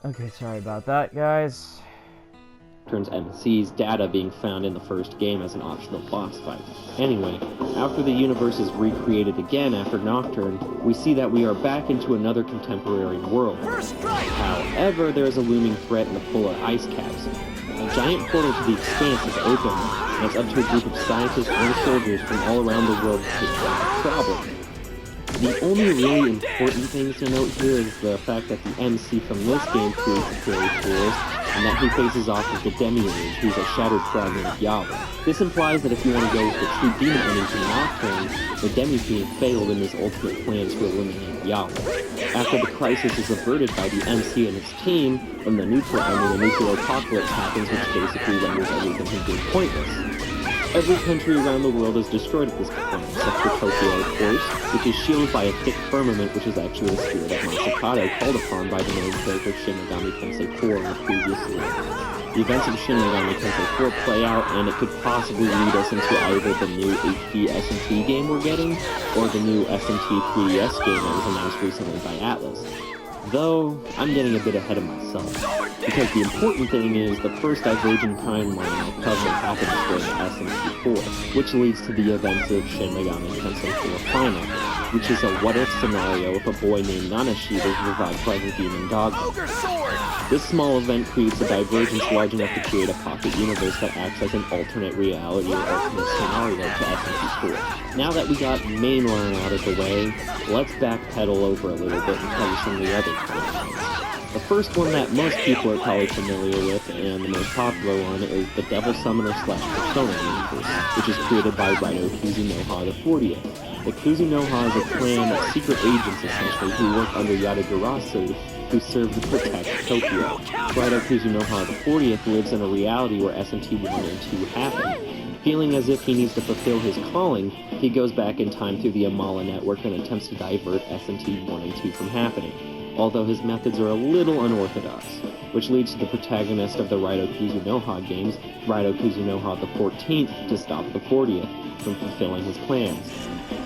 Okay, sorry about that, guys. Nocturne's MC's data being found in the first game as an optional boss fight. Anyway, after the universe is recreated again after Nocturne, we see that we are back into another contemporary world. However, there is a looming threat in the polar ice caps. A giant portal to the expanse is open, and it's up to a group of scientists and soldiers from all around the world to take care of the problem. The only really important thing to note here is the fact that the MC from this game creates a fairy forest, and that he faces off with the Demiurge, who's a shattered fragment of Yahweh. This implies that if you want to go with the true demon ending to Nocturne, the Demi-Fiend failed in his ultimate plan to eliminate Yahweh. After the crisis is averted by the MC and his team, then the nuclear apocalypse happens, which basically renders everything he did pointless. Every country around the world is destroyed at this point, except for Tokyo, of course, which is shielded by a thick firmament, which is actually the spirit of Masakado called upon by the main character Shin Megami Tensei 4 in the previous series. The events of Shin Megami Tensei 4 play out, and it could possibly lead us into either the new HD S&T game we're getting, or the new S&T 3DS game that was announced recently by Atlas. Though, I'm getting a bit ahead of myself, because the important thing is the first divergent timeline of Covenant happens during SMT4, which leads to the events of Shin Megami Tensei 4 Final, which is a what-if scenario if a boy named Nanashi is revived by the demon Dogma. This small event creates a divergence large enough to create a pocket universe that acts as an alternate reality or alternate scenario to SMT4. Now that we got mainline out of the way, let's backpedal over a little bit and tell you some of the other timelines. The first one that most people are probably familiar with, and the most popular one, is the Devil Summoner / Persona universe, which is created by Raito Kuzunoha the 40th. The Kuzunoha is a clan of secret agents, essentially, who work under Yatagarasu, who serve to protect Tokyo. Raito Kuzunoha the 40th lives in a reality where SMT 1 and 2 happen. Feeling as if he needs to fulfill his calling, he goes back in time through the Amala network and attempts to divert SMT 1 and 2 from happening, although his methods are a little unorthodox, which leads to the protagonist of the Raito Kuzunoha games, Raito Kuzunoha the 14th, to stop the 40th from fulfilling his plans.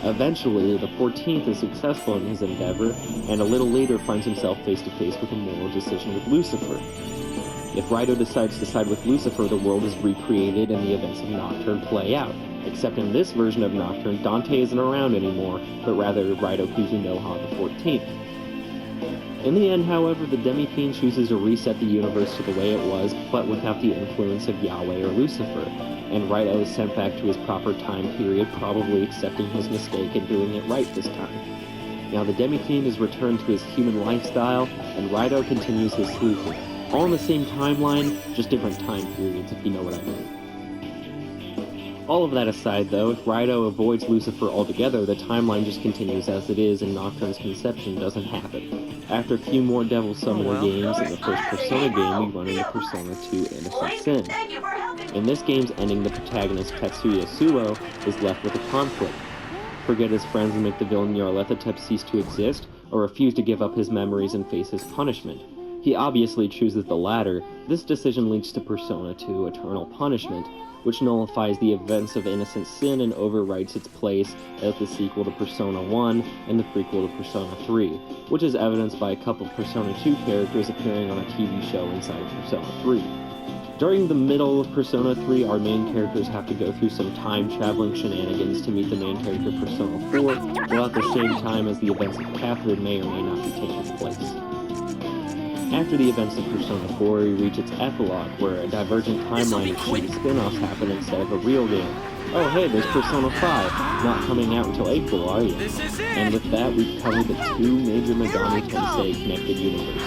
Eventually, the 14th is successful in his endeavor, and a little later finds himself face-to-face with a moral decision with Lucifer. If Raito decides to side with Lucifer, the world is recreated and the events of Nocturne play out, except in this version of Nocturne, Dante isn't around anymore, but rather Raito Kuzunoha the 14th. In the end, however, the Demi-Fiend chooses to reset the universe to the way it was, but without the influence of Yahweh or Lucifer, and Raito is sent back to his proper time period, probably accepting his mistake and doing it right this time. Now the Demi-Fiend is returned to his human lifestyle, and Raito continues his sleuthing. All in the same timeline, just different time periods, if you know what I mean. All of that aside, though, if Raito avoids Lucifer altogether, the timeline just continues as it is and Nocturne's conception doesn't happen. After a few more Devil Summoner games and the first Persona game, we run into Persona 2 Innocent Sin. In this game's ending, the protagonist, Tetsuya Suo, is left with a conflict. Forget his friends and make the villain Nyarlathotep cease to exist, or refuse to give up his memories and face his punishment. He obviously chooses the latter. This decision leads to Persona 2 Eternal Punishment, which nullifies the events of Innocent Sin and overwrites its place as the sequel to Persona 1 and the prequel to Persona 3, which is evidenced by a couple of Persona 2 characters appearing on a TV show inside of Persona 3. During the middle of Persona 3, our main characters have to go through some time-traveling shenanigans to meet the main character Persona 4, while at the same time as the events of Catherine may or may not be taking place. After the events of Persona 4, we reach its epilogue, where a divergent timeline of shitty spin-offs happen instead of a real game. Oh hey, there's Persona 5, not coming out until April, are you? And with that, we've covered the two major Megami Tensei connected universes.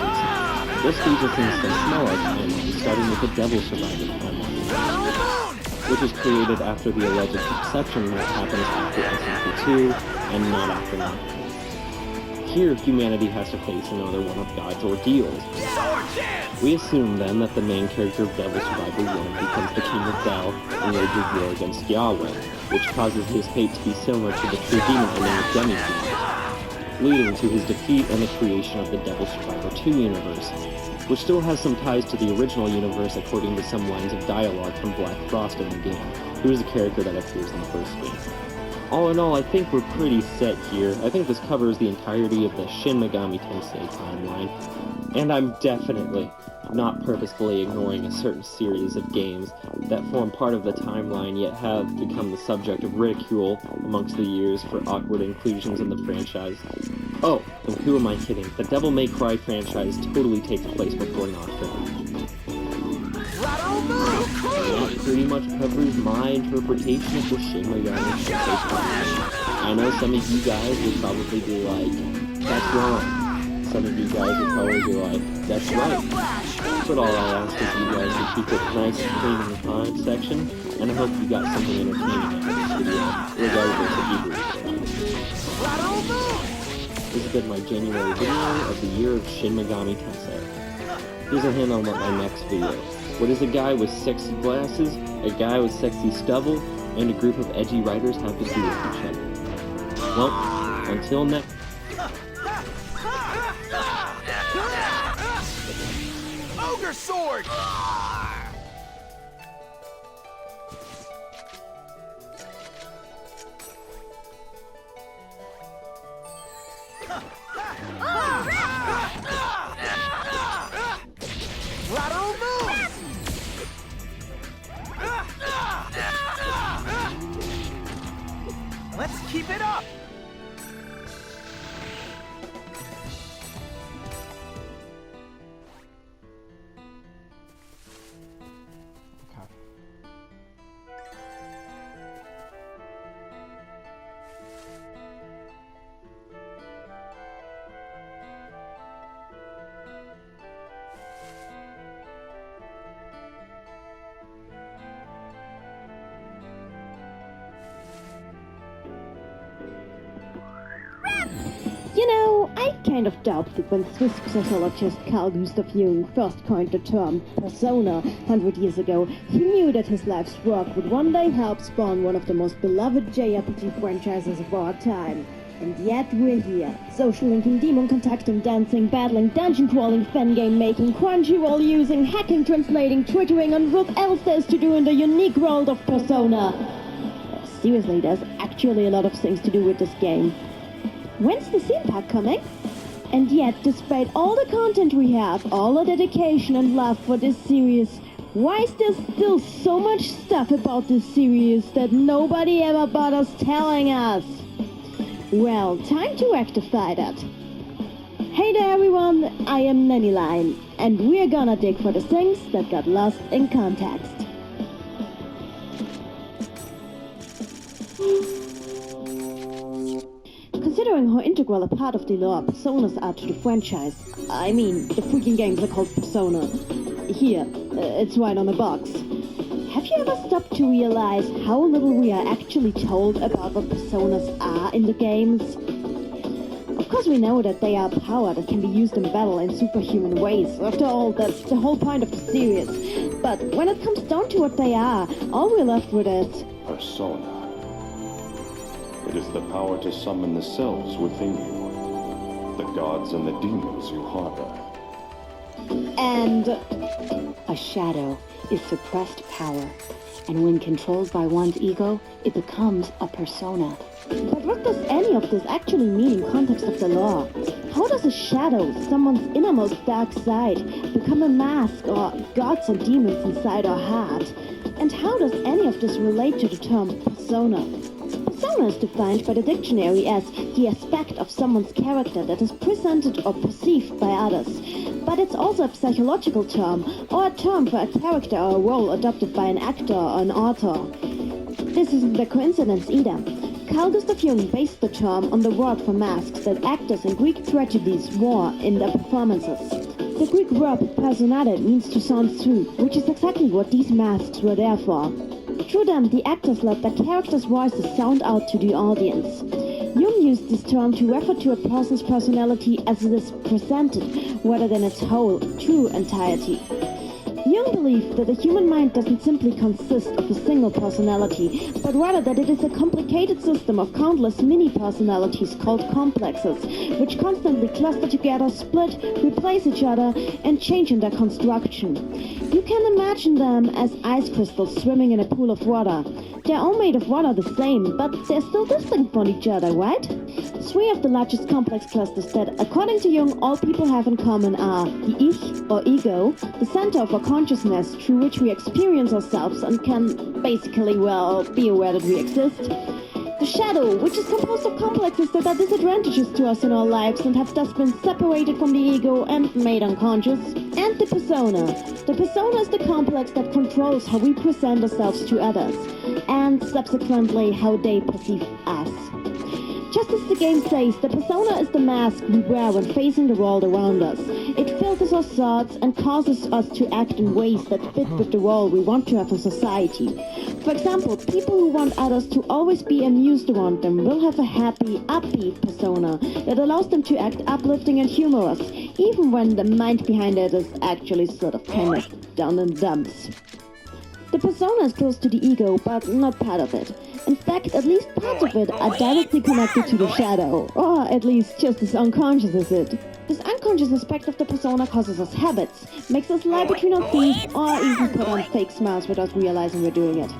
This leads us into some smaller timelines, starting with the Devil Survivor timeline, which was created after the alleged conception that happens after SMT2 and not after Nocturne. Here, humanity has to face another one of God's ordeals. We assume then that the main character of Devil Survivor 1 becomes the King of Bel and wages war against Yahweh, which causes his fate to be similar to the true demon ending of Demi-Fiend, leading to his defeat and the creation of the Devil Survivor 2 universe, which still has some ties to the original universe according to some lines of dialogue from Black Frost in the game, who is a character that appears in the first game. All in all, I think we're pretty set here. I think this covers the entirety of the Shin Megami Tensei timeline. And I'm definitely not purposefully ignoring a certain series of games that form part of the timeline yet have become the subject of ridicule amongst the years for awkward inclusions in the franchise. Oh, and who am I kidding? The Devil May Cry franchise totally takes place before Nocturne. That pretty much covers my interpretation of the Shin Megami Tensei. I know some of you guys would probably be like, that's wrong. Some of you guys would probably be like, that's right. But all I ask is you guys to keep it nice and clean in the comment section, and I hope you got something entertaining out of this video, regardless if you believe it. This has been my January video of the year of Shin Megami Tensei. Here's a hint on my next video. What does a guy with sexy glasses, a guy with sexy stubble, and a group of edgy writers have to do with each other? Well, until next Ogre sword! Lateral move! Let's keep it up! You know, I kind of doubt that when Swiss sociologist Carl Gustav Jung first coined the term persona 100 years ago, he knew that his life's work would one day help spawn one of the most beloved JRPG franchises of our time. And yet we're here, social linking, demon contacting, dancing, battling, dungeon crawling, fan game making, Crunchyroll using, hacking, translating, twittering, and what else there's to do in the unique world of Persona. Seriously, there's actually a lot of things to do with this game. When's the theme park coming? And yet, despite all the content we have, all the dedication and love for this series, why is there still so much stuff about this series that nobody ever bothers telling us? Well, time to rectify that. Hey there everyone, I am Nannyline, and we're gonna dig for the things that got lost in context. Considering how integral a part of the lore Personas are to the franchise, I mean, the freaking games are called Persona. Here, it's right on the box. Have you ever stopped to realize how little we are actually told about what Personas are in the games? Of course we know that they are power that can be used in battle in superhuman ways. After all, that's the whole point of the series. But when it comes down to what they are, all we're left with is... Persona. It is the power to summon the selves within you, the gods and the demons you harbor. And... A shadow is suppressed power, and when controlled by one's ego, it becomes a persona. But what does any of this actually mean in context of the lore? How does a shadow, someone's innermost dark side, become a mask or gods and demons inside our heart? And how does any of this relate to the term persona? Persona is defined by the dictionary as the aspect of someone's character that is presented or perceived by others. But it's also a psychological term, or a term for a character or a role adopted by an actor or an author. This isn't a coincidence either. Carl Gustav Jung based the term on the word for masks that actors in Greek tragedies wore in their performances. The Greek verb personare means to sound through, which is exactly what these masks were there for. Through them, the actors let their characters' voices sound out to the audience. Jung used this term to refer to a person's personality as it is presented, rather than its whole, true entirety. Jung believed that the human mind doesn't simply consist of a single personality, but rather that it is a complicated system of countless mini-personalities called complexes, which constantly cluster together, split, replace each other, and change in their construction. You can imagine them as ice crystals swimming in a pool of water. They're all made of water the same, but they're still distinct from each other, right? Three of the largest complex clusters that, according to Jung, all people have in common are the Ich, or ego, the center of our consciousness through which we experience ourselves and can basically, well, be aware that we exist. The shadow, which is composed of complexes that are disadvantageous to us in our lives and have thus been separated from the ego and made unconscious. And the persona. The persona is the complex that controls how we present ourselves to others, and subsequently how they perceive us. Just as the game says, the persona is the mask we wear when facing the world around us. It filters our thoughts and causes us to act in ways that fit with the role we want to have in society. For example, people who want others to always be amused around them will have a happy, upbeat persona that allows them to act uplifting and humorous, even when the mind behind it is actually sort of kind of down in the dumps. The persona is close to the ego, but not part of it. In fact, at least parts of it are directly connected to the shadow, or at least just as unconscious as it. This unconscious aspect of the persona causes us habits, makes us lie between our teeth, or even put on fake smiles without realizing we're doing it.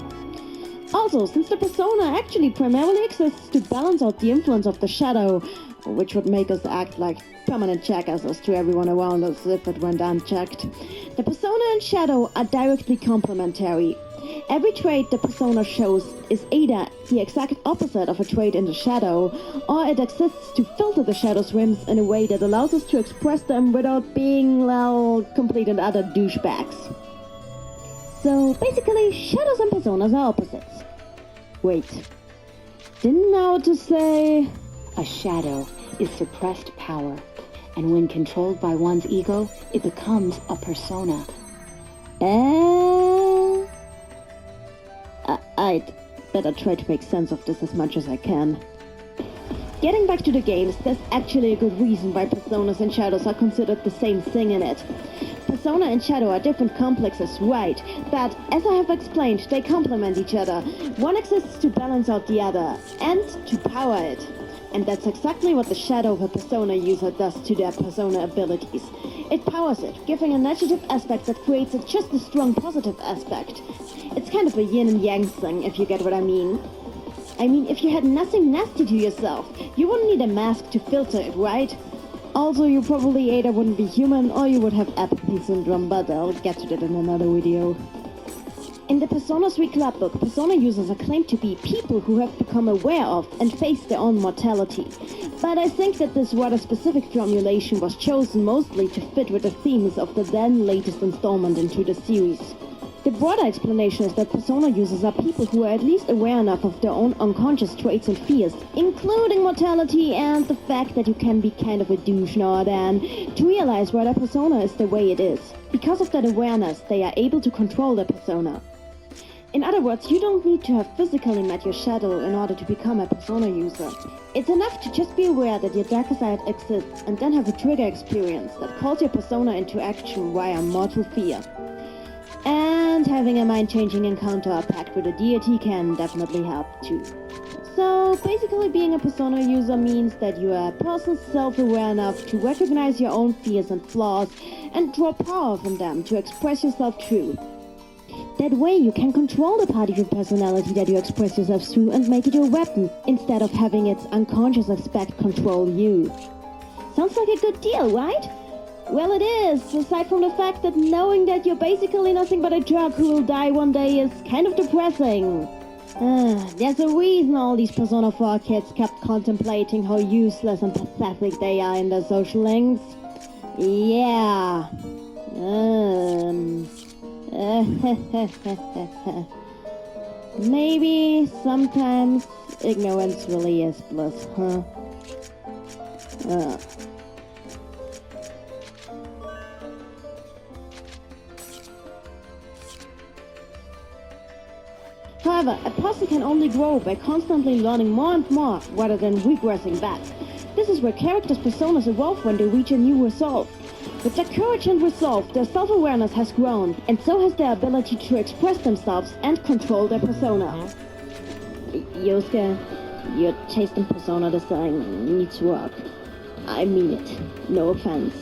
Also, since the persona actually primarily exists to balance out the influence of the shadow, which would make us act like permanent jackasses to everyone around us if it went unchecked, the persona and shadow are directly complementary. Every trait the persona shows is either the exact opposite of a trait in the shadow, or it exists to filter the shadow's whims in a way that allows us to express them without being, well, complete and utter douchebags. So basically, shadows and personas are opposites. Wait, didn't I ought to say... A shadow is suppressed power, and when controlled by one's ego, it becomes a persona. I'd better try to make sense of this as much as I can. Getting back to the games, there's actually a good reason why personas and shadows are considered the same thing in it. Persona and shadow are different complexes, right, but as I have explained, they complement each other. One exists to balance out the other, and to power it. And that's exactly what the shadow of a persona user does to their persona abilities. It powers it, giving a negative aspect that creates a just as strong positive aspect. It's kind of a yin and yang thing, if you get what I mean. I mean, if you had nothing nasty to yourself, you wouldn't need a mask to filter it, right? Also, you probably either wouldn't be human or you would have apathy syndrome, but I'll get to that in another video. In the Persona 3 Clubbook, Persona users are claimed to be people who have become aware of and face their own mortality. But I think that this rather specific formulation was chosen mostly to fit with the themes of the then latest installment into the series. The broader explanation is that Persona users are people who are at least aware enough of their own unconscious traits and fears, including mortality and the fact that you can be kind of a douche now and then, to realize why their persona is the way it is. Because of that awareness, they are able to control their persona. In other words, you don't need to have physically met your shadow in order to become a persona user. It's enough to just be aware that your darker side exists and then have a trigger experience that calls your persona into action via mortal fear. And having a mind-changing encounter or pact with a deity can definitely help too. So basically being a persona user means that you are a person self-aware enough to recognize your own fears and flaws and draw power from them to express yourself through. That way you can control the part of your personality that you express yourself through and make it your weapon, instead of having its unconscious aspect control you. Sounds like a good deal, right? Well, it is, aside from the fact that knowing that you're basically nothing but a drug who will die one day is kind of depressing. There's a reason all these Persona 4 kids kept contemplating how useless and pathetic they are in their social links. Yeah. Maybe sometimes ignorance really is bliss, huh? However, a person can only grow by constantly learning more and more, rather than regressing back. This is where characters' personas evolve when they reach a new resolve. With their courage and resolve, their self-awareness has grown, and so has their ability to express themselves and control their persona. Yosuke, your taste in persona design needs work. I mean it, no offense.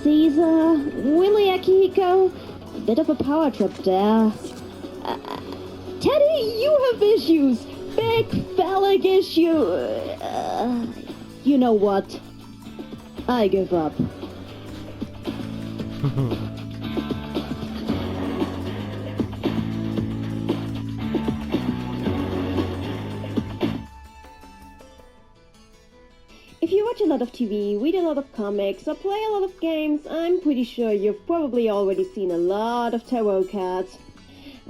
Caesar, really, Akihiko? A bit of a power trip there. Teddy, you have issues. big phallic issue. You know what? I give up. If you watch a lot of TV, read a lot of comics, or play a lot of games, I'm pretty sure you've probably already seen a lot of tarot cards.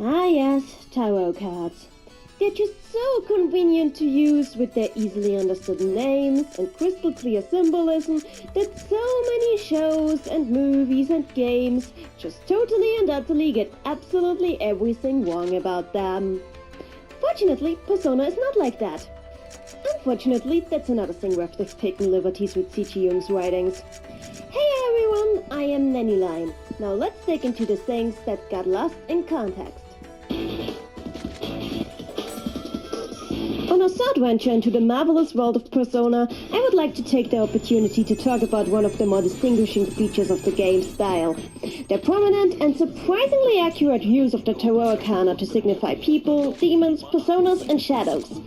Ah yes, tarot cards. They're just so convenient to use with their easily understood names and crystal clear symbolism that so many shows and movies and games just totally and utterly get absolutely everything wrong about them. Fortunately, Persona is not like that. Unfortunately, that's another thing where they've taken liberties with C.G. Jung's writings. Hey everyone, I am Nanny Line. Now let's dig into the things that got lost in context. On our third venture into the marvelous world of Persona, I would like to take the opportunity to talk about one of the more distinguishing features of the game's style. Their prominent and surprisingly accurate use of the Tarot Arcana to signify people, demons, personas, and shadows.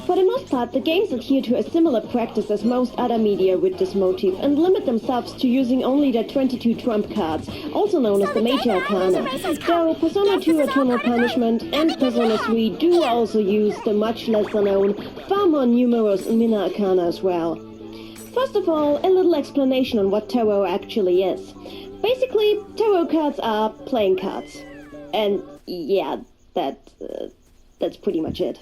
For the most part, the games adhere to a similar practice as most other media with this motif and limit themselves to using only their 22 trump cards, also known as the Major Arcana, though Persona 2 Eternal Punishment and Persona 3 do also use the much lesser known, far more numerous Minor Arcana as well. First of all, a little explanation on what tarot actually is. Basically, tarot cards are playing cards. And yeah, that's pretty much it.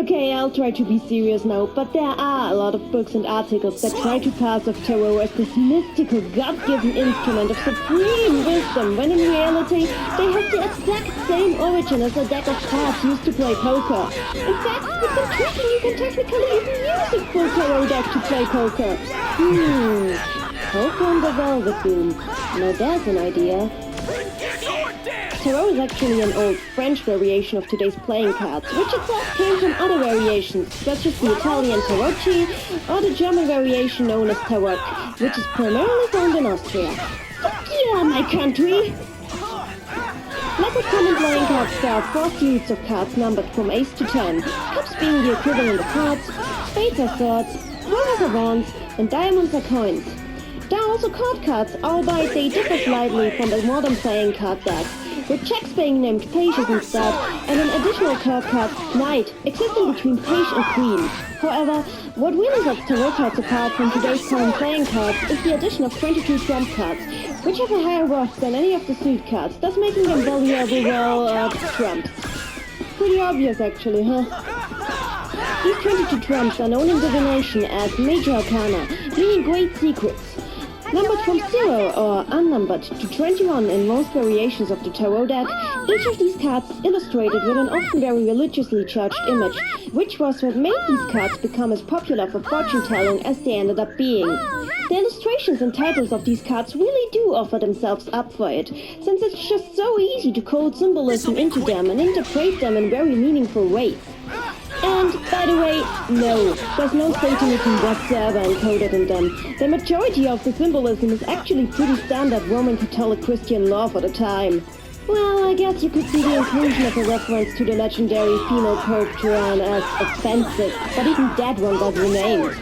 Okay, I'll try to be serious now, but there are a lot of books and articles that try to pass off tarot as this mystical, God-given instrument of supreme wisdom, when in reality, they have the exact same origin as a deck of cards used to play poker. In fact, with some tweaking, you can technically even use a full tarot deck to play poker. Poker on the Velvet Room. Now there's an idea. Tarot is actually an old French variation of today's playing cards, which itself came from other variations, such as the Italian tarocchi or the German variation known as tarot, which is primarily found in Austria. Fuck yeah, my country! Leopard common playing cards start 4 suites of cards numbered from ace to 10, cups being the equivalent of hearts, spades are swords, roses are wands, and diamonds are coins. There are also card cards, albeit they differ slightly from the modern playing card deck, with checks being named pages instead, and an additional card, knight, existing between page and queen. However, what really sets tarot cards apart from today's common playing cards is the addition of 22 trump cards, which have a higher worth than any of the suit cards, thus making them valuable, trumps. Pretty obvious actually, huh? These 22 trumps are known in divination as Major Arcana, meaning great secrets. Numbered from 0 or unnumbered to 21 in most variations of the tarot deck, each of these cards is illustrated with an often very religiously charged image, which was what made these cards become as popular for fortune-telling as they ended up being. The illustrations and titles of these cards really do offer themselves up for it, since it's just so easy to code symbolism into them and interpret them in very meaningful ways. And, by the way, no, there's no Satanism whatsoever encoded in them. The majority of the symbolism is actually pretty standard Roman Catholic Christian law for the time. Well, I guess you could see the inclusion of a reference to the legendary female Pope Joan as offensive, but even that one got renamed.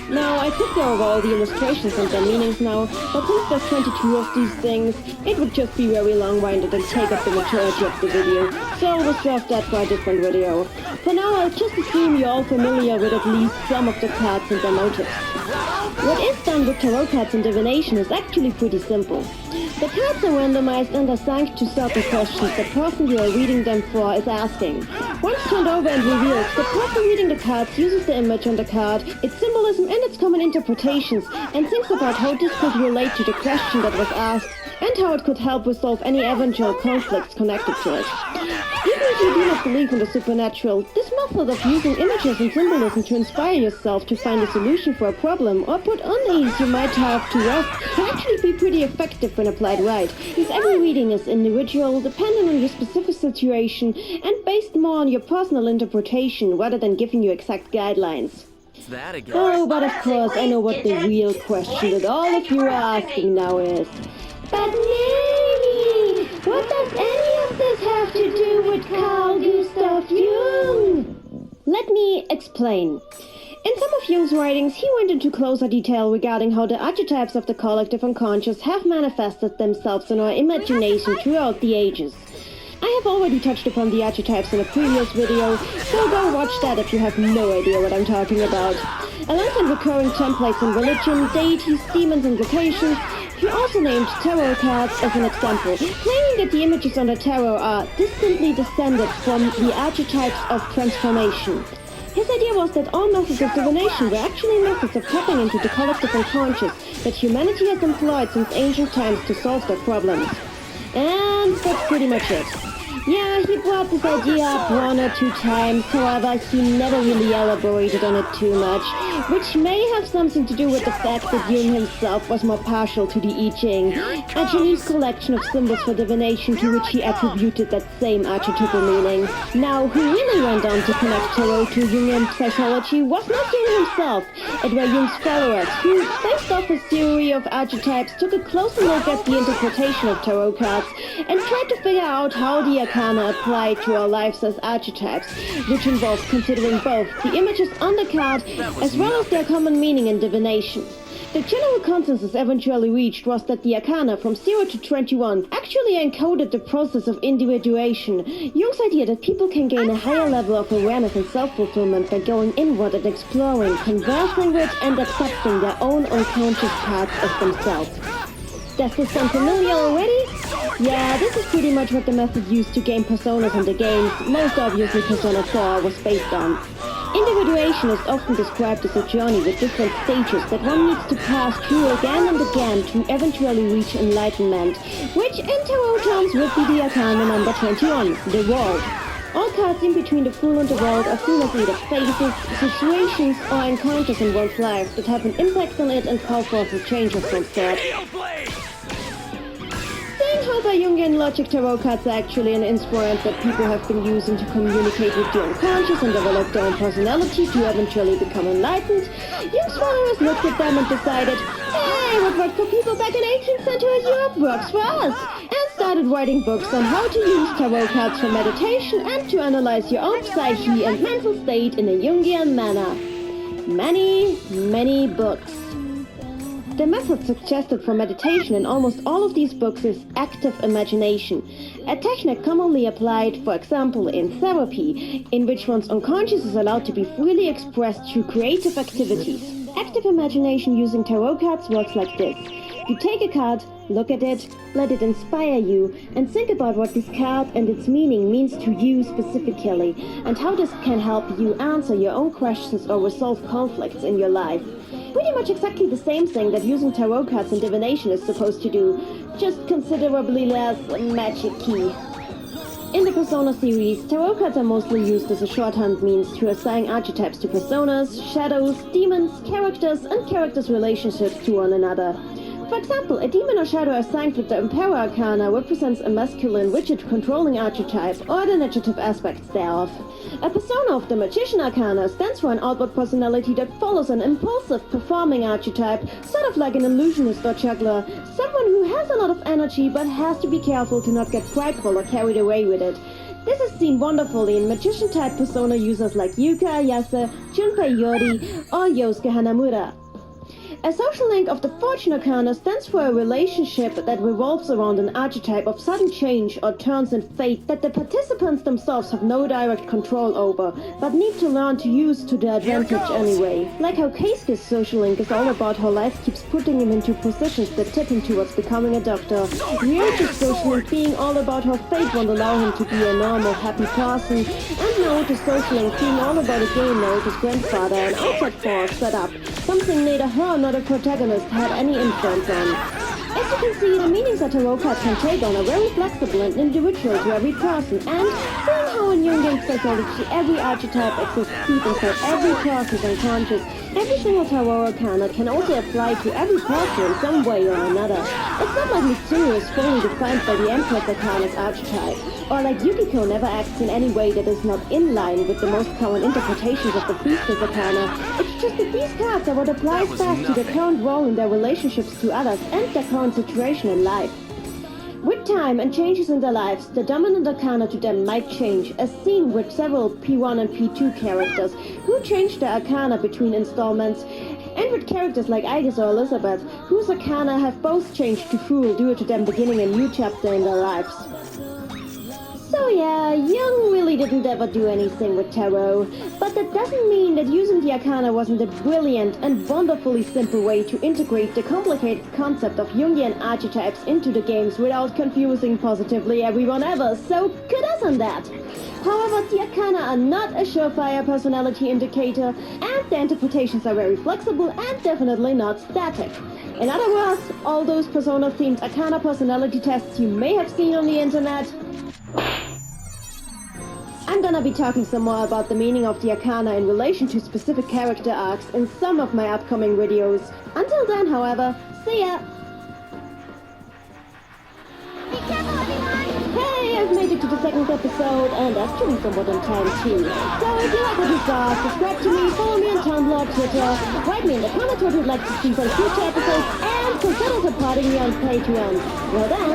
Now, I could go over all the illustrations and their meanings now, but since there's 22 of these things, it would just be very long-winded and take up the majority of the video, so I'll reserve that for a different video. For now, I'll just assume you're all familiar with at least some of the cards and their motives. What is done with tarot cards in divination is actually pretty simple. The cards are randomized and assigned to certain questions the person you are reading them for is asking. Once turned over and revealed, the person reading the cards uses the image on the card, its symbolism and its common interpretations, and thinks about how this could relate to the question that was asked, and how it could help resolve any eventual conflicts connected to it. Even if you do not believe in the supernatural, this method of using images and symbolism to inspire yourself to find a solution for a problem or put unease you might have to rest can actually be pretty effective when applied right, since every reading is individual, dependent on your specific situation, and based more on your personal interpretation rather than giving you exact guidelines. That again. Oh, but of course, I know what the real question that all of you are asking now is, but Nanny, what does any this have to do with Carl Gustav Jung? Let me explain. In some of Jung's writings, he went into closer detail regarding how the archetypes of the collective unconscious have manifested themselves in our imagination throughout the ages. I have already touched upon the archetypes in a previous video, so go watch that if you have no idea what I'm talking about. Alongside recurring templates in religion, deities, demons, and vocations, he also named tarot cards as an example, claiming that the images on the tarot are distantly descended from the archetypes of transformation. His idea was that all methods of divination were actually methods of tapping into the collective unconscious that humanity has employed since ancient times to solve their problems. And that's pretty much it. Yeah, he brought this idea up 1 or 2 times, however, he never really elaborated on it too much, which may have something to do with the fact that Jung himself was more partial to the I Ching, a Chinese collection of symbols for divination to which he attributed that same archetypal meaning. Now, who really went on to connect tarot to Jungian psychology was not Jung himself, it were Jung's followers, who, based off his theory of archetypes, took a closer look at the interpretation of tarot cards and tried to figure out how the arcana apply to our lives as archetypes, which involves considering both the images on the card as well as their common meaning in divination. The general consensus eventually reached was that the arcana from 0 to 21 actually encoded the process of individuation, Jung's idea that people can gain a higher level of awareness and self-fulfillment by going inward and exploring, conversing with, and accepting their own unconscious parts of themselves. Does this sound familiar already? Yeah, this is pretty much what the method used to gain personas in the games, most obviously Persona 4 was based on. Individuation is often described as a journey with different stages that one needs to pass through again and again to eventually reach enlightenment, which in tarot terms would be the arcana number 21, the world. All cards in between the Fool and the World are seen as either phases, situations, or encounters in one's life that have an impact on it and call forth a change of some sort. Seeing how the Jungian logic tarot cards are actually an instrument that people have been using to communicate with the unconscious and develop their own personality to eventually become enlightened, Jung's followers looked at them and decided, hey, what worked for people back in 18th century Europe works for us, and started writing books on how to use tarot cards for meditation and to analyze your own psyche and mental state in a Jungian manner. Many books. The method suggested for meditation in almost all of these books is active imagination, a technique commonly applied, for example, in therapy, in which one's unconscious is allowed to be freely expressed through creative activities. Active imagination using tarot cards works like this. You take a card, look at it, let it inspire you, and think about what this card and its meaning means to you specifically, and how this can help you answer your own questions or resolve conflicts in your life. Pretty much exactly the same thing that using tarot cards in divination is supposed to do, just considerably less magic-y. In the Persona series, tarot cards are mostly used as a shorthand means to assign archetypes to personas, shadows, demons, characters, and characters' relationships to one another. For example, a demon or shadow assigned with the Emperor Arcana represents a masculine, rigid, controlling archetype, or the negative aspects thereof. A persona of the Magician Arcana stands for an outward personality that follows an impulsive, performing archetype, sort of like an illusionist or juggler, someone who has a lot of energy but has to be careful to not get prideful or carried away with it. This is seen wonderfully in magician-type persona users like Yuka Ayase, Junpei Yori, or Yosuke Hanamura. A social link of the Fortune Arcana stands for a relationship that revolves around an archetype of sudden change or turns in fate that the participants themselves have no direct control over, but need to learn to use to their advantage anyway. Like how Keisuke's social link is all about how life keeps putting him into positions that tip him towards becoming a doctor. Ryoji's social link being all about how fate won't allow him to be a normal, happy person, and Naoto's social link being all about a game Naoto's grandfather, an outside force, set up, something neither her nor the protagonist had any influence on. As you can see, the meanings that tarot cards can take on are very flexible and individual to every person, and seeing how in Jungian psychology every archetype exists deep inside every person's unconscious, every single tarot arcana can also apply to every person in some way or another. It's not like Mysterious fully defined by the Empress Arcana's archetype, or like Yukiko never acts in any way that is not in line with the most common interpretations of the Priestess Arcana. It's just that these cards are what applies best to their current role in their relationships to others and their current situation in life. With time and changes in their lives, the dominant arcana to them might change, as seen with several P1 and P2 characters who changed their arcana between installments, and with characters like Igus or Elizabeth, whose arcana have both changed to Fool due to them beginning a new chapter in their lives. So yeah, Young really didn't ever do anything with tarot, but that doesn't mean that using the arcana wasn't a brilliant and wonderfully simple way to integrate the complicated concept of Jungian archetypes into the games without confusing positively everyone ever, so kudos on that. However, the arcana are not a surefire personality indicator, and their interpretations are very flexible and definitely not static. In other words, all those persona-themed arcana personality tests you may have seen on the internet, I'm gonna be talking some more about the meaning of the arcana in relation to specific character arcs in some of my upcoming videos. Until then, however, see ya! Be careful, everyone! Hey, I've made it to the second episode, and actually somewhat on time too. So if you like what you saw, subscribe to me, follow me on Tumblr, Twitter, write me in the comments what you'd like to see for the future episodes, and consider supporting me on Patreon. Well then...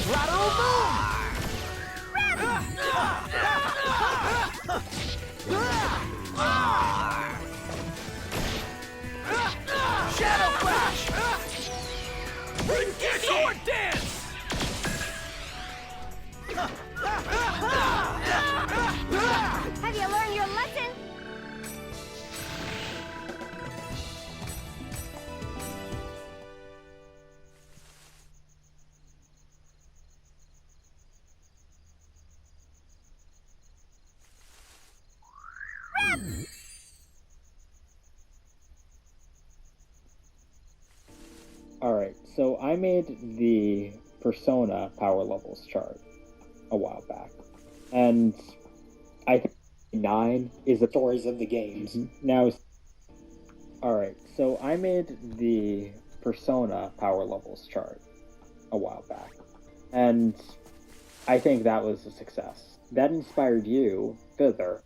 Lateral move! Shadow Flash! Sword Dance! Have you learned your lesson? Alright, so I made the Persona power levels chart a while back. And I think 9 is the stories of the games. Now, alright, so I made the Persona power levels chart a while back. And I think that was a success. That inspired you further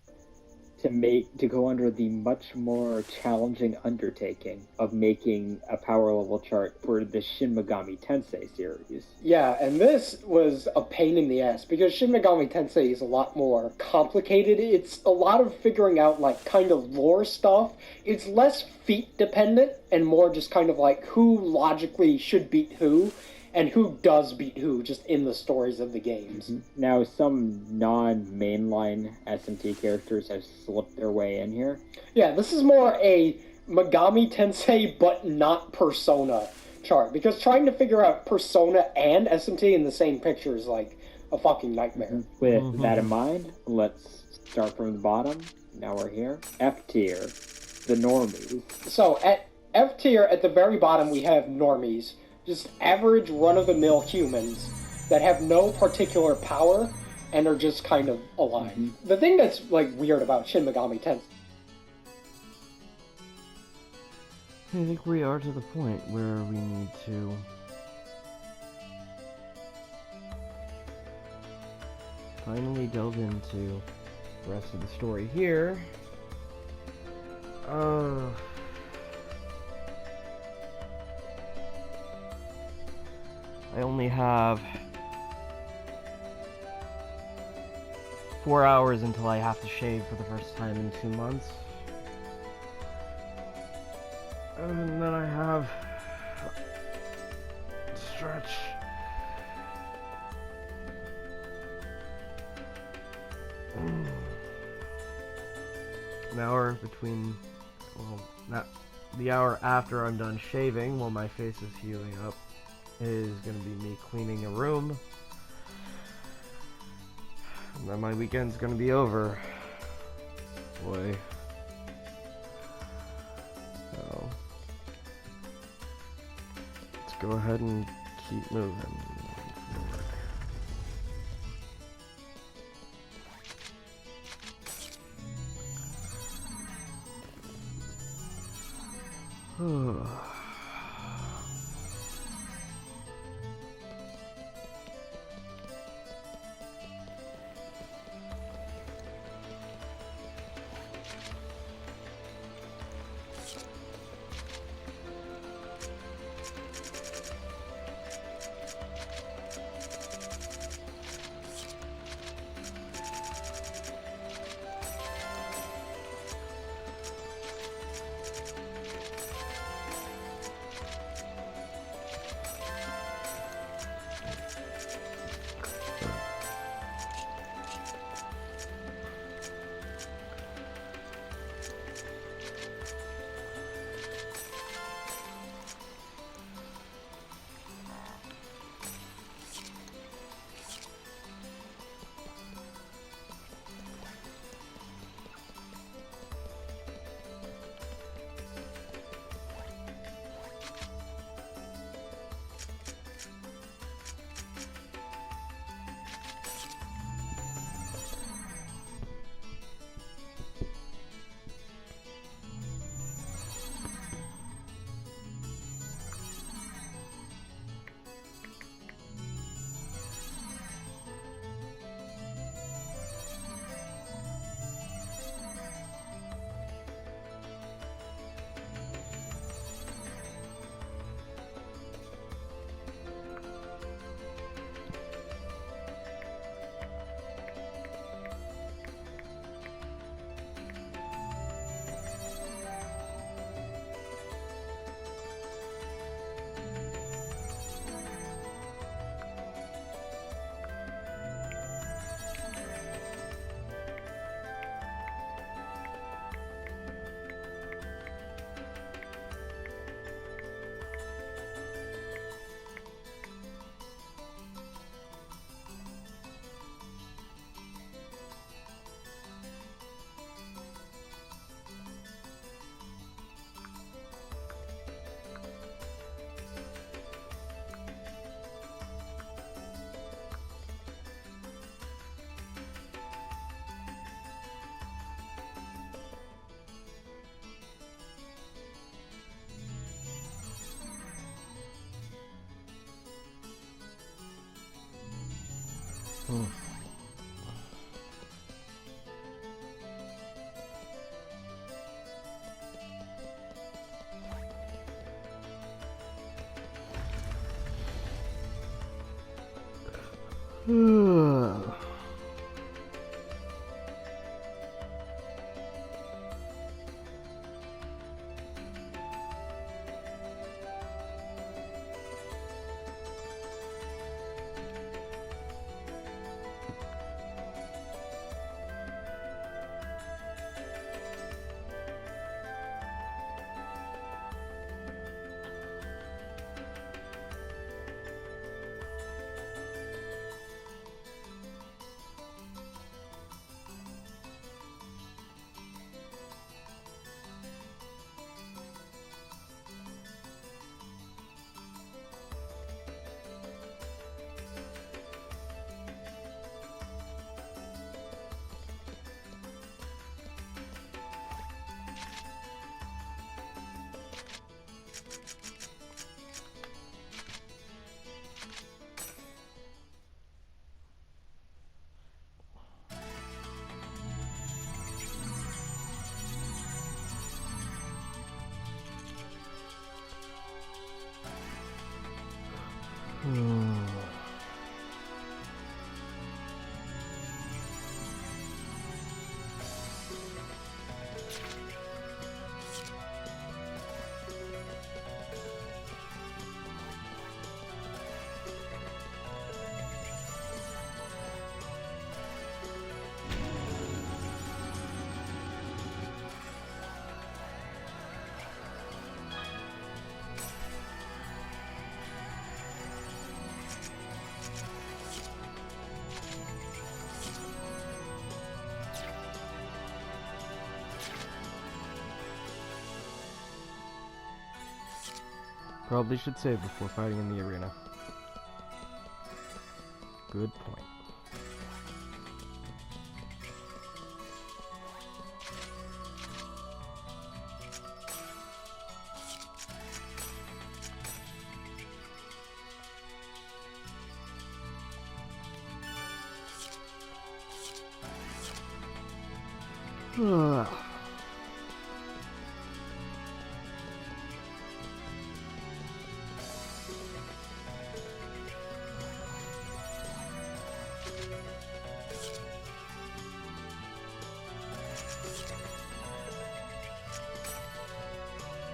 to go under the much more challenging undertaking of making a power level chart for the Shin Megami Tensei series. Yeah, and this was a pain in the ass, because Shin Megami Tensei is a lot more complicated. It's a lot of figuring out, like, kind of lore stuff. It's less feat dependent, and more just kind of like who logically should beat who, and who does beat who, just in the stories of the games. Now, some non-mainline SMT characters have slipped their way in here. Yeah, this is more a Megami Tensei, but not Persona chart, because trying to figure out Persona and SMT in the same picture is like a fucking nightmare. With that in mind, let's start from the bottom. Now we're here. F tier, the normies. So, at F tier, at the very bottom, we have normies. Just average, run-of-the-mill humans that have no particular power and are just kind of alive. The thing that's, like, weird about Shin Megami Tensei... I think we are to the point where we need to finally delve into the rest of the story here. I only have 4 hours until I have to shave for the first time in 2 months. And then I have stretch. An hour between, well, not the hour after I'm done shaving while my face is healing up is gonna be me cleaning a room. And then my weekend's gonna be over. Boy. So let's go ahead and keep moving forward. Probably should save before fighting in the arena. Good point.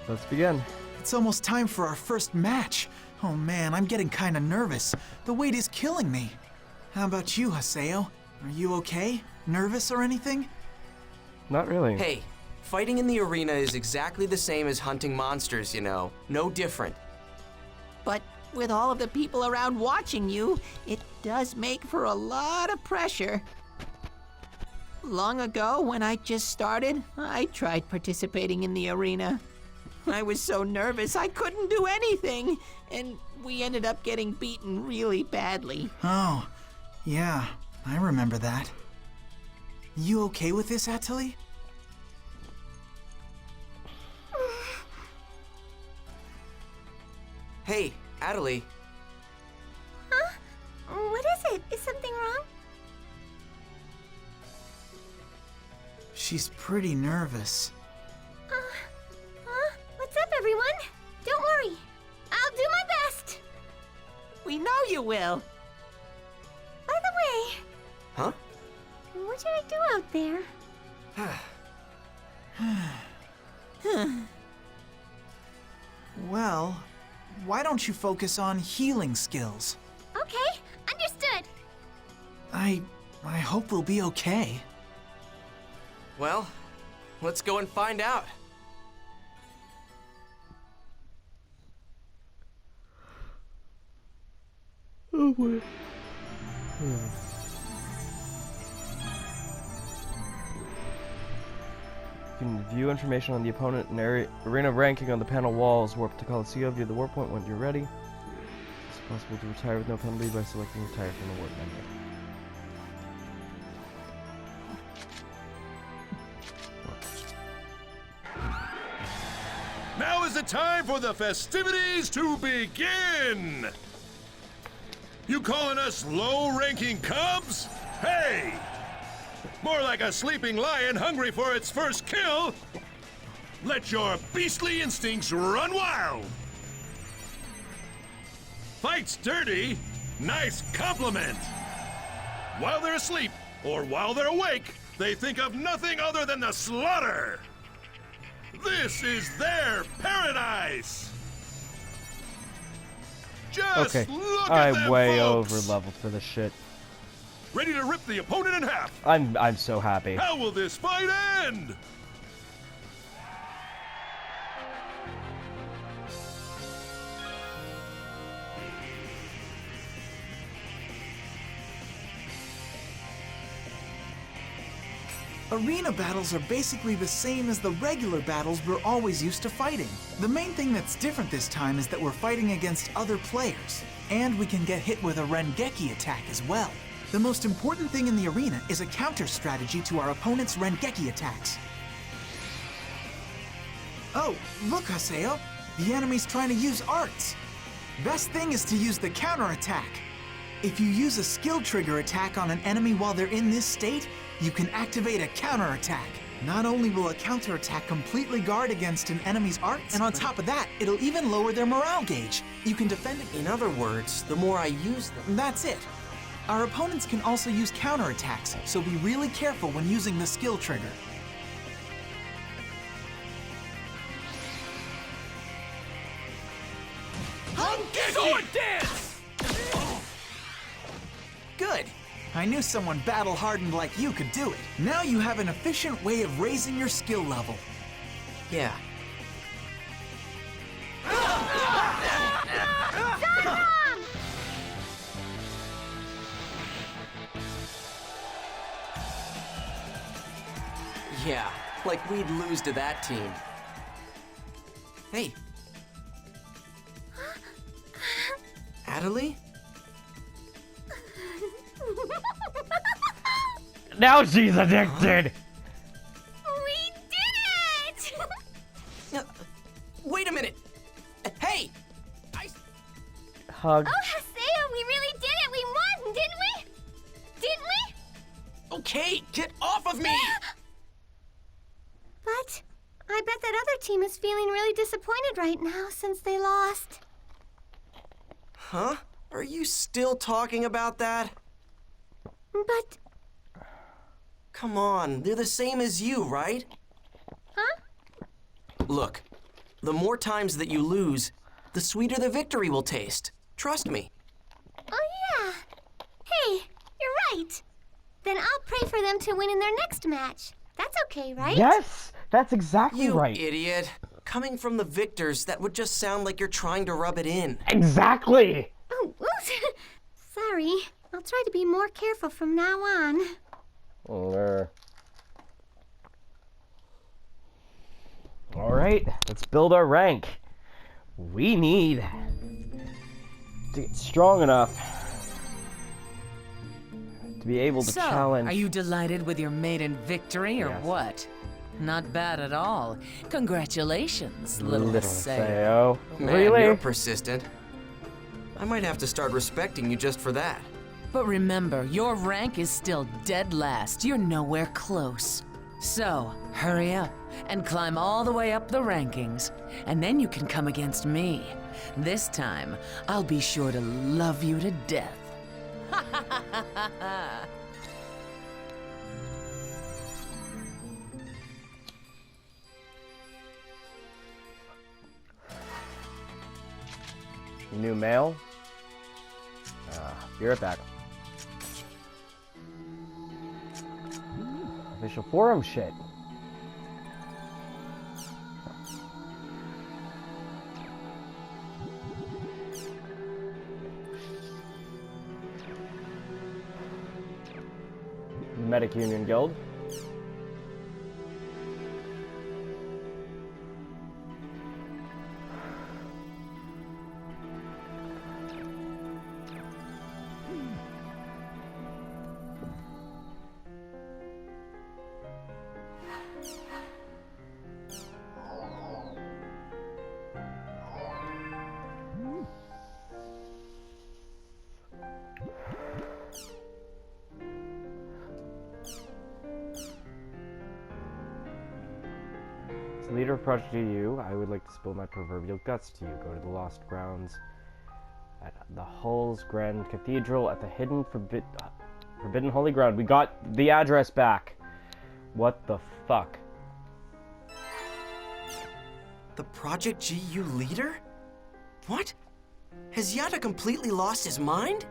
Let's begin. It's almost time for our first match. Oh man, I'm getting kinda nervous. The wait is killing me. How about you, Haseo? Are you okay? Nervous or anything? Not really. Hey, fighting in the arena is exactly the same as hunting monsters, you know. No different. But with all of the people around watching you, it does make for a lot of pressure. Long ago, when I just started, I tried participating in the arena. I was so nervous I couldn't do anything, and we ended up getting beaten really badly. Oh, yeah, I remember that. You okay with this, Atali? Hey, Atali. Huh? What is it? Is something wrong? She's pretty nervous. What's up, everyone? Don't worry. I'll do my best. We know you will. By the way... Huh? What should I do out there? Well, why don't you focus on healing skills? Okay, understood. I hope we'll be okay. Well, let's go and find out. Oh boy. You can view information on the opponent and arena ranking on the panel walls. Warp to Coliseum, view the warp point when you're ready. It's possible to retire with no penalty by selecting retire from the warp menu. Now is the time for the festivities to begin! You calling us low-ranking cubs? Hey! More like a sleeping lion hungry for its first kill! Let your beastly instincts run wild! Fight's dirty? Nice compliment! While they're asleep, or while they're awake, they think of nothing other than the slaughter! This is their paradise! Just Okay, look at them, I'm way folks! over leveled for this shit. Ready to rip the opponent in half! I'm so happy. How will this fight end? Arena battles are basically the same as the regular battles we're always used to fighting. The main thing that's different this time is that we're fighting against other players, and we can get hit with a Rengeki attack as well. The most important thing in the arena is a counter strategy to our opponent's Rengeki attacks. Oh, look, Haseo! The enemy's trying to use arts! Best thing is to use the counter attack. If you use a skill trigger attack on an enemy while they're in this state, you can activate a counterattack. Not only will a counterattack completely guard against an enemy's arts, and on top of that, it'll even lower their morale gauge. You can defend it. In other words, the more I use them... That's it. Our opponents can also use counterattacks, so be really careful when using the skill trigger. Sword dance! Good. I knew someone battle-hardened like you could do it. Now you have an efficient way of raising your skill level. Yeah. Yeah, like we'd lose to that team. Hey. Adelie? Now she's addicted! We did it! Wait a minute! Hey! Hug. Oh, Haseo, we really did it! We won, didn't we? Didn't we? Okay, get off of me! But I bet that other team is feeling really disappointed right now since they lost. Huh? Are you still talking about that? But... Come on, they're the same as you, right? Huh? Look, the more times that you lose, the sweeter the victory will taste. Trust me. Oh, yeah. Hey, you're right. Then I'll pray for them to win in their next match. That's okay, right? Yes! That's exactly You right. idiot. Coming from the victors, that would just sound like you're trying to rub it in. Exactly! Oh, oops. Sorry. I'll try to be more careful from now on. Alright, let's build our rank. We need to get strong enough to be able to challenge. Are you delighted with your maiden victory or what? Not bad at all. Congratulations, little Haseo. Man, Really? you're persistent. I might have to start respecting you just for that. But remember, your rank is still dead last. You're nowhere close. So, hurry up and climb all the way up the rankings, and then you can come against me. This time, I'll be sure to love you to death. New mail? Be right back. Official forum shit. Medic Union Guild. leader of Project EU, I would like to spill my proverbial guts to you. Go to the Lost Grounds at the Hull's Grand Cathedral at the Forbidden Holy Ground. We got the address back. What the fuck? The Project GU leader? What? Has Yada completely lost his mind?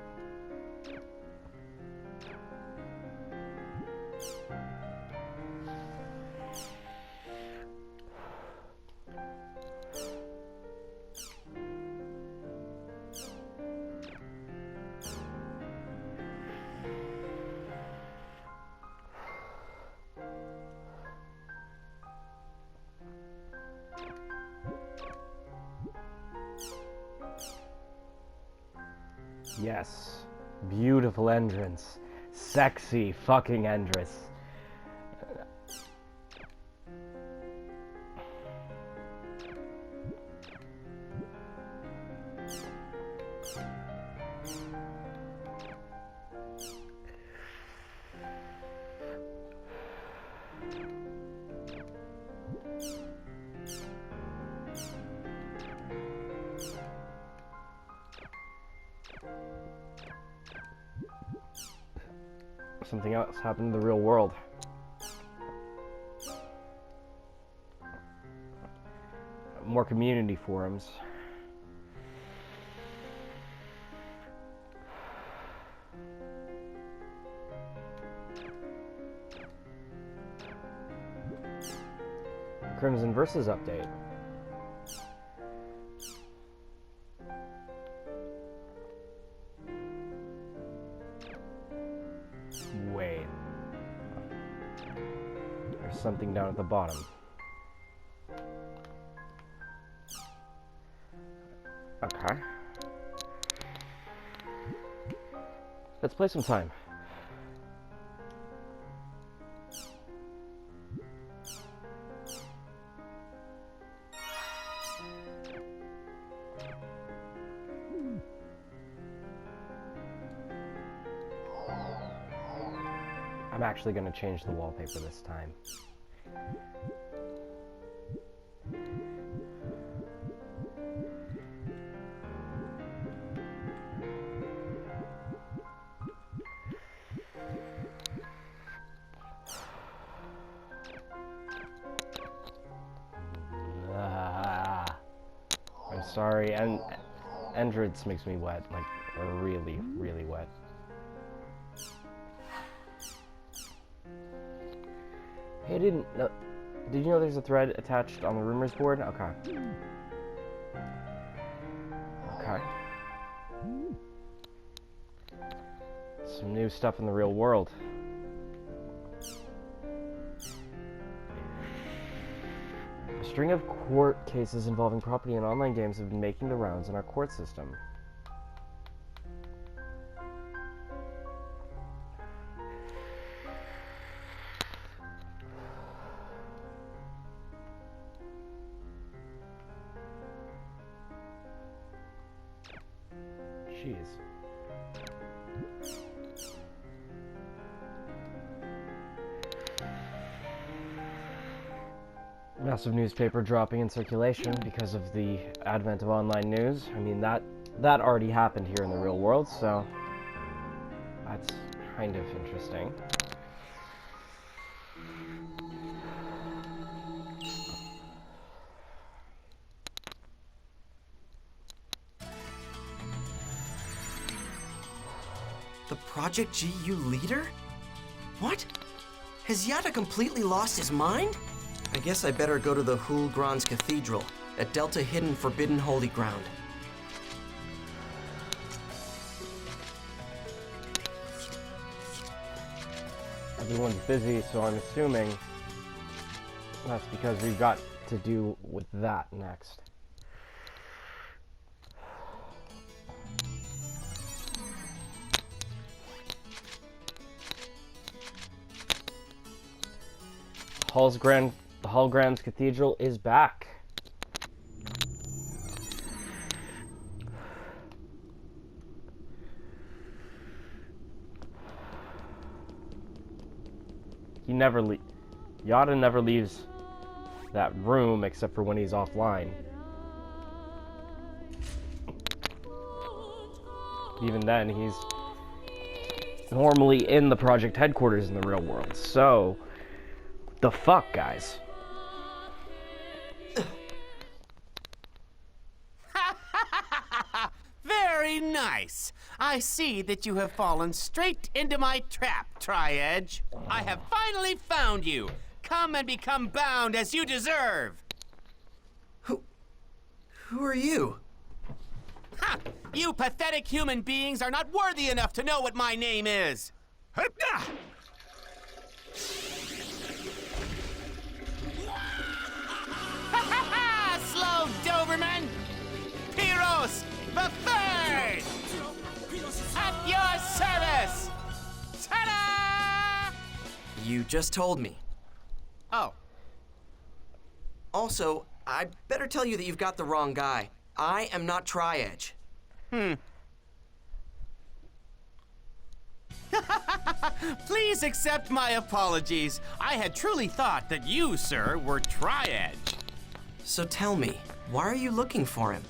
Yes. Beautiful entrance. Sexy fucking entrance. Something else happened in the real world. More community forums. Crimson Versus update. Wait. There's something down at the bottom. Okay. Let's play some time. I'm actually going to change the wallpaper this time. I'm sorry, and Endrids makes me wet, like really, really wet. Hey, did you know there's a thread attached on the rumors board? Okay. Okay. Some new stuff in the real world. A string of court cases involving property and online games have been making the rounds in our court system. Jeez. Massive newspaper dropping in circulation because of the advent of online news. I mean, that already happened here in the real world, so that's kind of interesting. The Project GU leader? What? Has Yada completely lost his mind? I guess I better go to the Hulgran's Cathedral at Delta Hidden Forbidden Holy Ground. Everyone's busy, so I'm assuming that's because we've got to do with that next. The Hulgran's Cathedral is back. Yada never leaves that room except for when he's offline. Even then, he's normally in the project headquarters in the real world. So, the fuck, guys? Very nice. I see that you have fallen straight into my trap, Tri-Edge. I have finally found you. Come and become bound as you deserve. Who are you? Ha! You pathetic human beings are not worthy enough to know what my name is. Slow Doberman! Pyros the Third! At your service! Ta-da! You just told me. Oh. Also, I better tell you that you've got the wrong guy. I am not Tri-Edge. Please accept my apologies. I had truly thought that you, sir, were Tri-Edge. So tell me, why are you looking for him?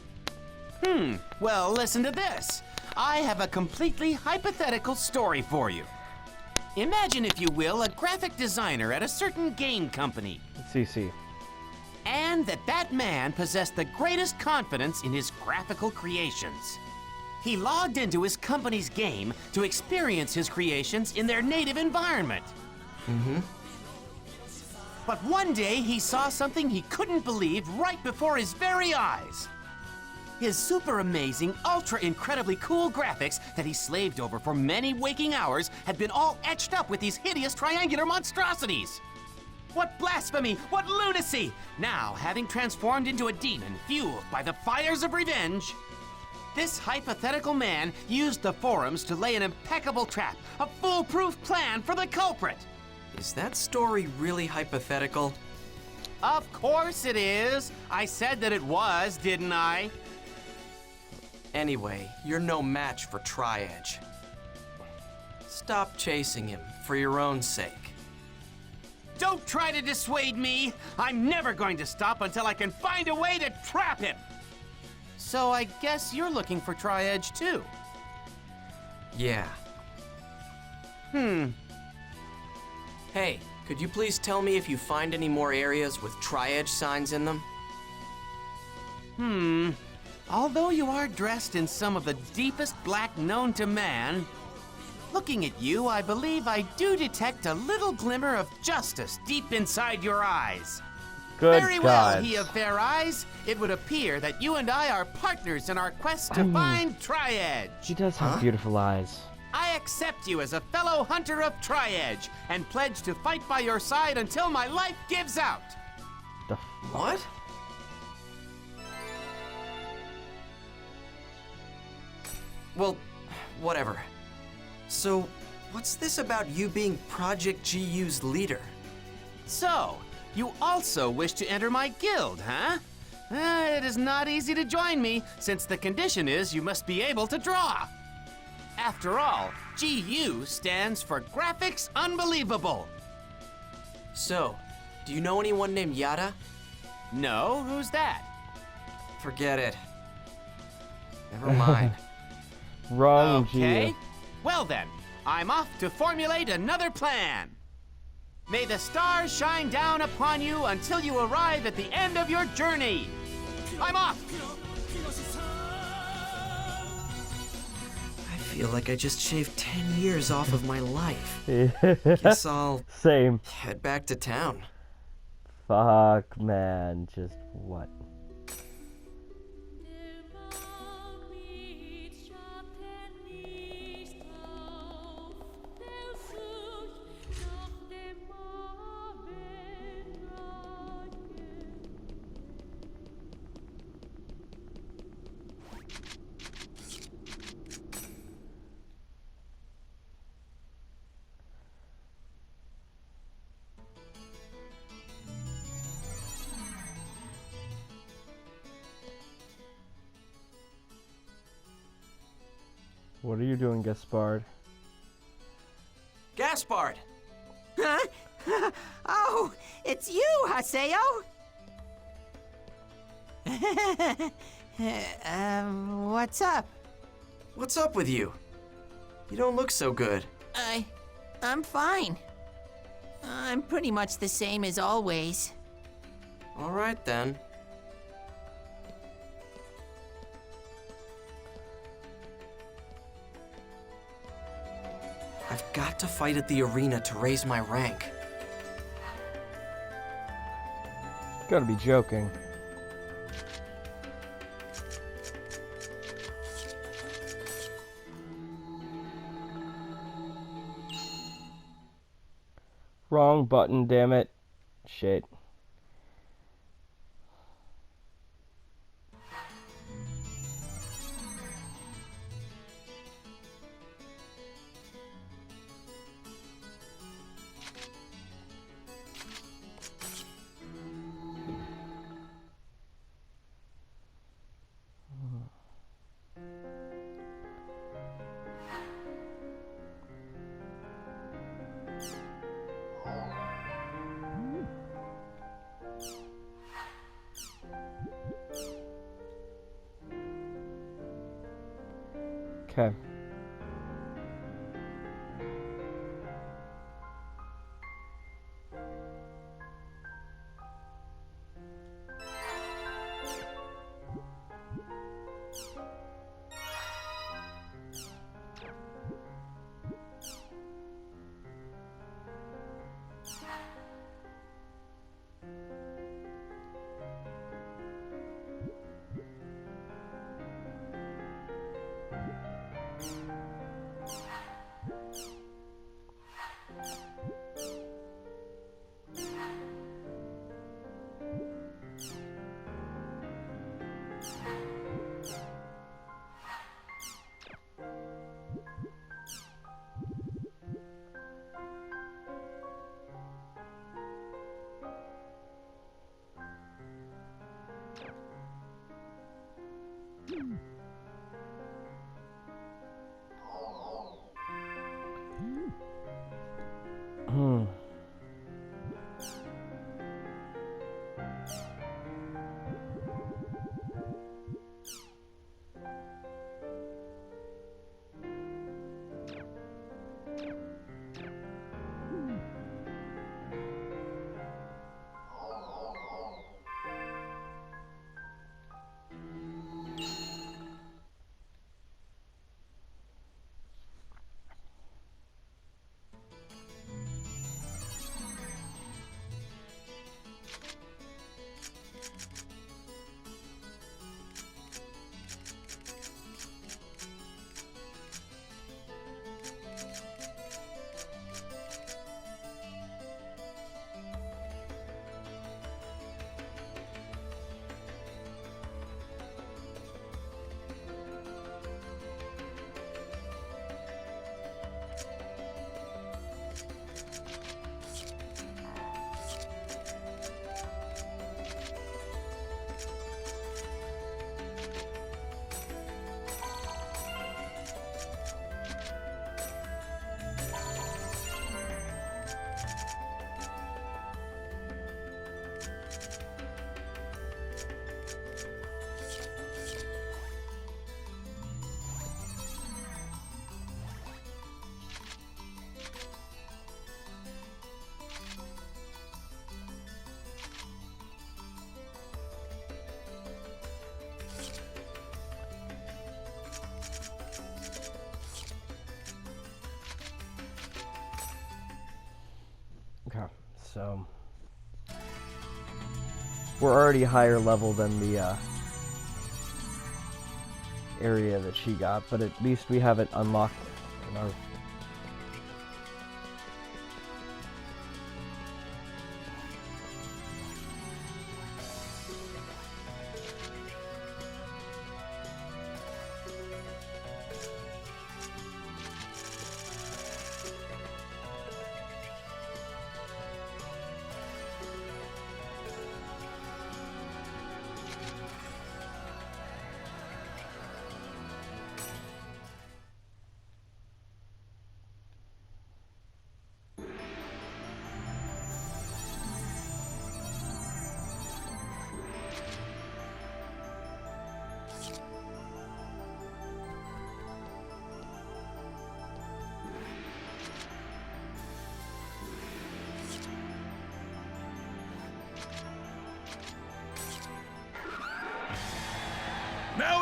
Well, listen to this. I have a completely hypothetical story for you. Imagine, if you will, a graphic designer at a certain game company. CC. And that man possessed the greatest confidence in his graphical creations. He logged into his company's game to experience his creations in their native environment. But one day he saw something he couldn't believe right before his very eyes. His super amazing, ultra incredibly cool graphics that he slaved over for many waking hours had been all etched up with these hideous triangular monstrosities. What blasphemy! What lunacy! Now, having transformed into a demon fueled by the fires of revenge, this hypothetical man used the forums to lay an impeccable trap, a foolproof plan for the culprit. Is that story really hypothetical? Of course it is. I said that it was, didn't I? Anyway, you're no match for Tri-Edge. Stop chasing him, for your own sake. Don't try to dissuade me. I'm never going to stop until I can find a way to trap him. So I guess you're looking for Tri-Edge too. Yeah. Hey, could you please tell me if you find any more areas with Tri-Edge signs in them? Although you are dressed in some of the deepest black known to man, looking at you, I believe I do detect a little glimmer of justice deep inside your eyes. Good Very God. well, he of fair eyes. It would appear that you and I are partners in our quest to find Tri-Edge. She does have beautiful eyes. I accept you as a fellow hunter of Tri-Edge and pledge to fight by your side until my life gives out. What? Well, whatever. So, what's this about you being Project GU's leader? So, you also wish to enter my guild, huh? It is not easy to join me, since the condition is you must be able to draw. After all, GU stands for Graphics Unbelievable. So, do you know anyone named Yada? No, who's that? Forget it. Never mind. Wrong, Okay. Gia. Well then, I'm off to formulate another plan. May the stars shine down upon you until you arrive at the end of your journey. I'm off! I feel like I just shaved 10 years off of my life. Guess I'll Same. head back to town. Fuck, man. Just what? What are you doing, Gaspard? Gaspard! Huh? Oh, it's you, Haseo? What's up? What's up with you? You don't look so good. I'm fine. I'm pretty much the same as always. All right, then. I've got to fight at the arena to raise my rank. Gotta be joking. Wrong button, damn it. Shit. Okay. Okay, so we're already higher level than the area that she got, but at least we have it unlocked in our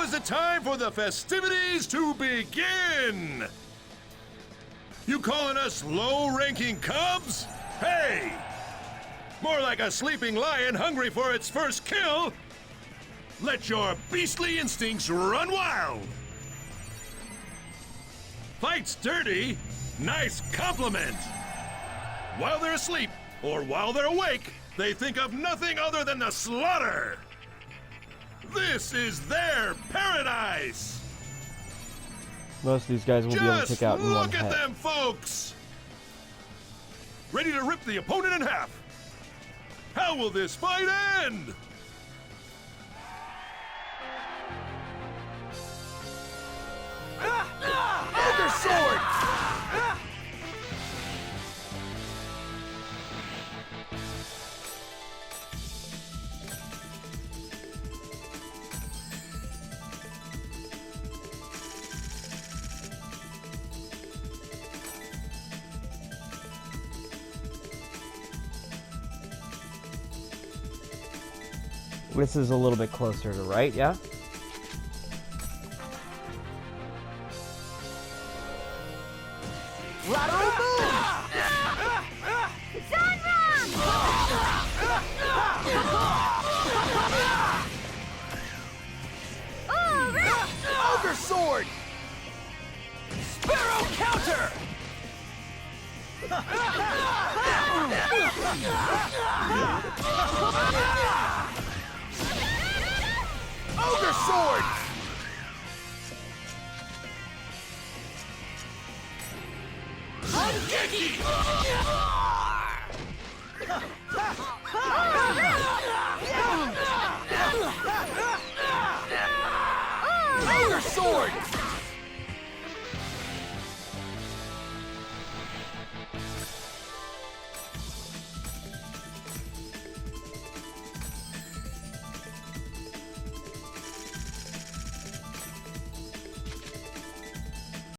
Now is the time for the festivities to begin! You calling us low-ranking cubs? Hey! More like a sleeping lion hungry for its first kill! Let your beastly instincts run wild! Fight's dirty? Nice compliment! While they're asleep, or while they're awake, they think of nothing other than the slaughter! This is their paradise! Most of these guys will be able to take out in one Look at hit. them, folks! Ready to rip the opponent in half! How will this fight end? Ogre sword! This is a little bit closer to right, yeah? Lateral move! Ogre sword! Sparrow counter! Ogre sword! Hangeki!